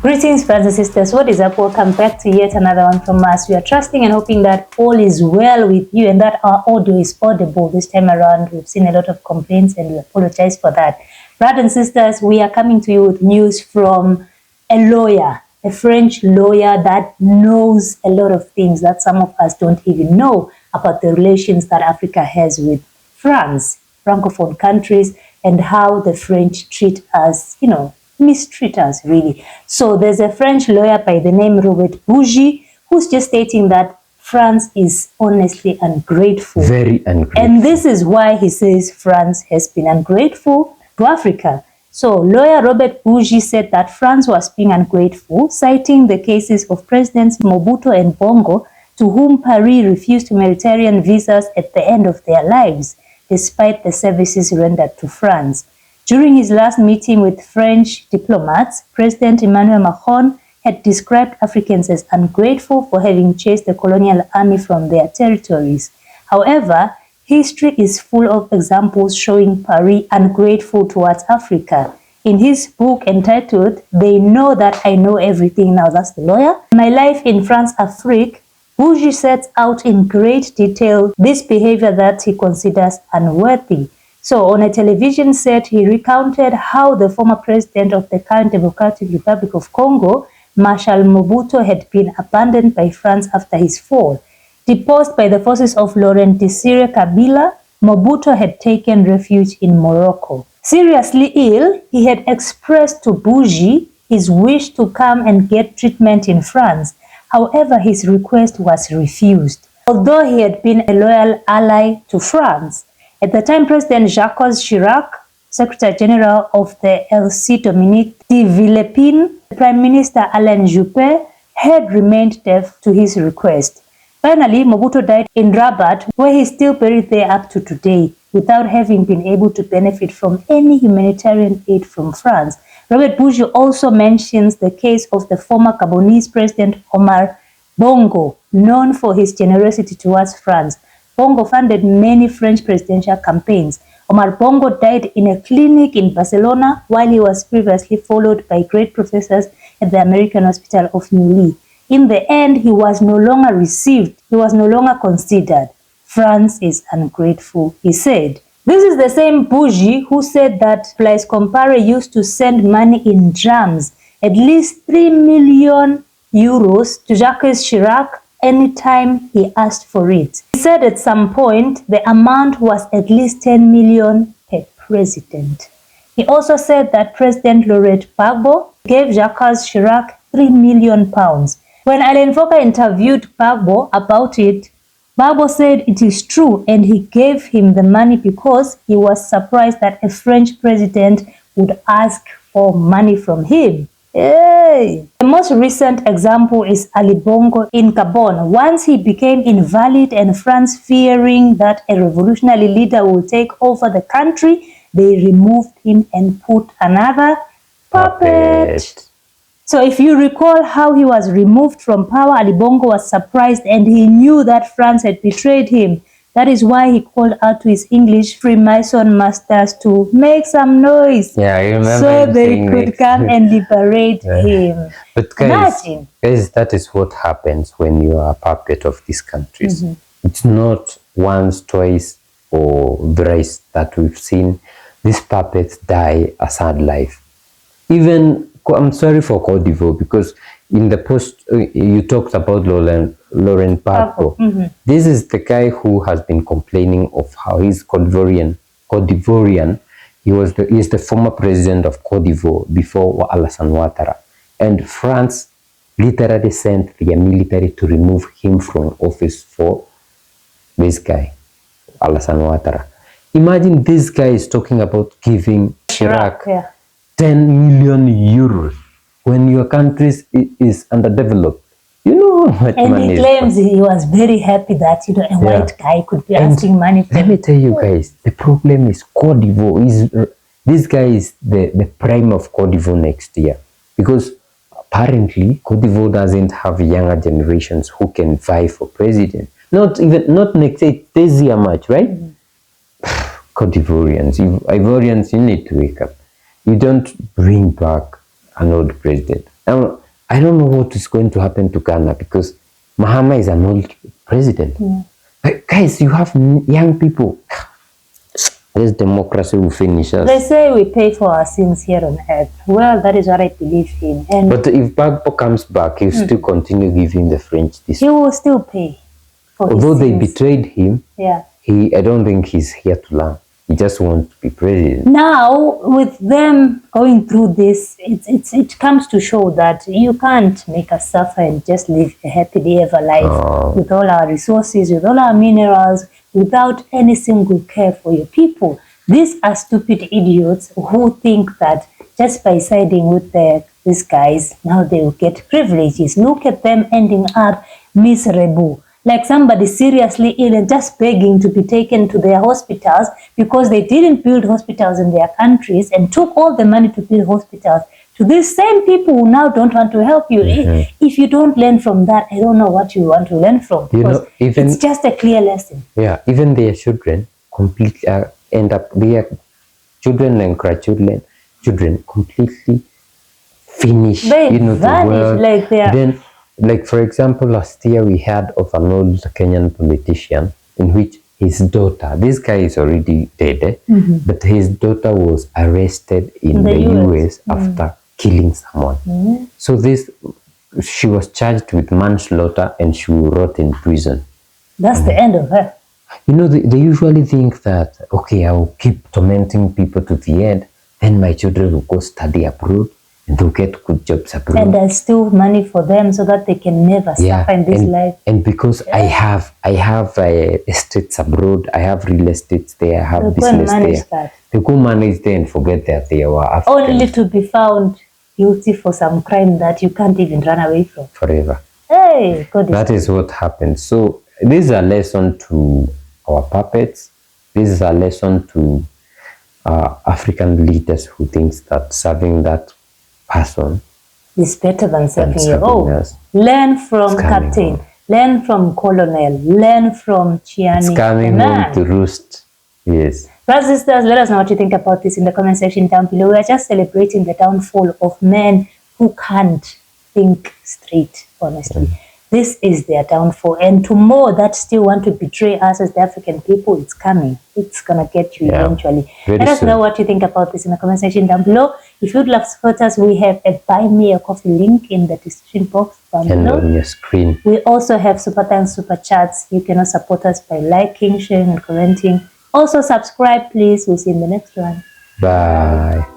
Greetings, brothers and sisters. What is up? Welcome back to yet another one from us. We are trusting and hoping that all is well with you and that our audio is audible this time around. We've seen a lot of complaints and we apologize for that. Brothers and sisters, we are coming to you with news from a lawyer, a French lawyer that knows a lot of things that some of us don't even know about the relations that Africa has with France, Francophone countries, and how the French treat us, mistreat us really. So there's a French lawyer by the name Robert Bougie who's just stating that France is honestly ungrateful. Very ungrateful. And this is why he says France has been ungrateful to Africa. So lawyer Robert Bougie said that France was being ungrateful, citing the cases of Presidents Mobutu and Bongo, to whom Paris refused humanitarian visas at the end of their lives, despite the services rendered to France. During his last meeting with French diplomats, President Emmanuel Macron had described Africans as ungrateful for having chased the colonial army from their territories. However, history is full of examples showing Paris ungrateful towards Africa. In his book entitled, They Know That I Know Everything Now, that's the lawyer, My Life in France, Afrique, Bougie sets out in great detail this behavior that he considers unworthy. So on a television set, he recounted how the former president of the current Democratic Republic of Congo, Marshal Mobutu, had been abandoned by France after his fall. Deposed by the forces of Laurent Desire Kabila, Mobutu had taken refuge in Morocco. Seriously ill, he had expressed to Bougie his wish to come and get treatment in France. However, his request was refused, although he had been a loyal ally to France. At the time, President Jacques Chirac, Secretary General of the LC Dominique de Villepin, Prime Minister Alain Juppé had remained deaf to his request. Finally, Mobutu died in Rabat, where he is still buried there up to today, without having been able to benefit from any humanitarian aid from France. Robert Bougie also mentions the case of the former Gabonese President Omar Bongo, known for his generosity towards France. Bongo funded many French presidential campaigns. Omar Bongo died in a clinic in Barcelona while he was previously followed by great professors at the American Hospital of Neuilly. In the end, he was no longer received. He was no longer considered. France is ungrateful, he said. This is the same Bougie who said that Blaise Compaoré used to send money in drams, at least 3 million euros to Jacques Chirac anytime he asked for it. He said at some point the amount was at least 10 million per president. He also said that President Laurent Gbagbo gave Jacques Chirac 3 million pounds. When Alain Foka interviewed Gbagbo about it, Bongo said it is true and he gave him the money because he was surprised that a French president would ask for money from him. Hey. The most recent example is Ali Bongo in Gabon. Once he became invalid and France fearing that a revolutionary leader will take over the country, they removed him and put another puppet. So if you recall how he was removed from power, Ali Bongo was surprised and he knew that France had betrayed him. That is why he called out to his English Freemason masters to make some noise. Yeah, I remember. So they could come and liberate him. But guys, that is what happens when you are a puppet of these countries. It's not once, twice, or thrice that we've seen these puppets die a sad life. Even I'm sorry for Cote d'Ivoire, because in the post you talked about Laurent Gbagbo. This is the guy who has been complaining of how he's Cote d'Ivoirian. He is the former president of Cote d'Ivoire before Alassane Ouattara, and France literally sent their military to remove him from office for this guy, Alassane Ouattara. Imagine this guy is talking about giving Chirac 10 million euros when your country is underdeveloped. You know what and money he claims he was very happy that a white guy could be asking money for him. Let me tell you guys, the problem is Cote d'Ivoire. This guy is the prime of Cote d'Ivoire next year, because apparently Cote d'Ivoire doesn't have younger generations who can vie for president. Not next year, this year much, right? Cote d'Ivoirians, Ivorians, you need to wake up. You don't bring back an old president. I don't know what is going to happen to Ghana because Mahama is an old president. But guys, you have young people. This democracy will finish us. They say we pay for our sins here on earth. Well, that is what I believe in. And but if Bagbo comes back, he'll still continue giving the French this. He will still pay for Although his they sins. betrayed him, Yeah. I don't think he's here to learn. He just wants to be president. Now, with them going through this, it comes to show that you can't make us suffer and just live a happily ever life with all our resources, with all our minerals, without any single care for your people. These are stupid idiots who think that just by siding with these guys, now they will get privileges. Look at them ending up miserable. Like somebody seriously ill and just begging to be taken to their hospitals because they didn't build hospitals in their countries and took all the money to build hospitals to these same people who now don't want to help you. If you don't learn from that, I don't know what you want to learn from. Because it's just a clear lesson. Yeah, even their children completely end up, their children and grandchildren completely finish, They the vanish world. like they are. Then, like for example, last year we had of an old Kenyan politician in which his daughter, this guy is already dead, but his daughter was arrested in the US after killing someone. So she was charged with manslaughter and she was rot in prison. That's the end of her. They usually think that, okay, I will keep tormenting people to the end, then my children will go study abroad and they'll get good jobs abroad. And there's still money for them so that they can never suffer in this life. And because I have estates abroad, I have real estates there, I have business there. They go manage there and forget that they were African. Only to be found guilty for some crime that you can't even run away from. Forever. Hey, God that is what happens. So this is a lesson to our puppets. This is a lesson to African leaders who thinks that serving that person is better than serving your own. Learn from captain, learn from colonel, learn from Chiani. It's coming home to roost. Yes. Brothers and sisters, let us know what you think about this in the comment section down below. We are just celebrating the downfall of men who can't think straight, honestly. This is their downfall. And to more that still want to betray us as the African people, it's coming. It's going to get you eventually. Let us know what you think about this in the comment section down below. If you'd love to support us, we have a Buy Me a Coffee link in the description box down below. And on your screen. We also have Super Thanks, Super Chats. You can support us by liking, sharing, and commenting. Also subscribe, please. We'll see you in the next one. Bye.